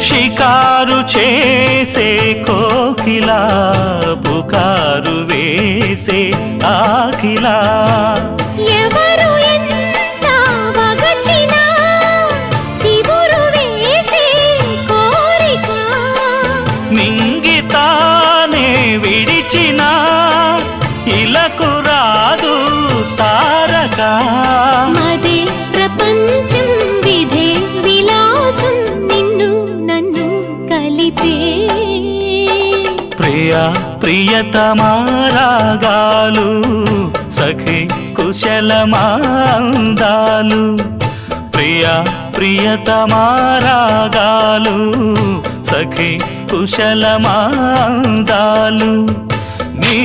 షికారు చేసే కోకిలా పుకారు వేసే ఆకిలా ఎవరు ఎంత వగచినా చివురు వేసే కోరిక మింగితానే విడిచినా ఇలకు రాదు తారక మదే ప్రపంచం విధే విలాసం నిన్ను నన్ను కలిపే ప్రియా ప్రియతమారాగాలు సఖి కుశలమాందాలు ప్రియా ప్రియతమారాగాలు సఖి కుశలమాందాలు నీ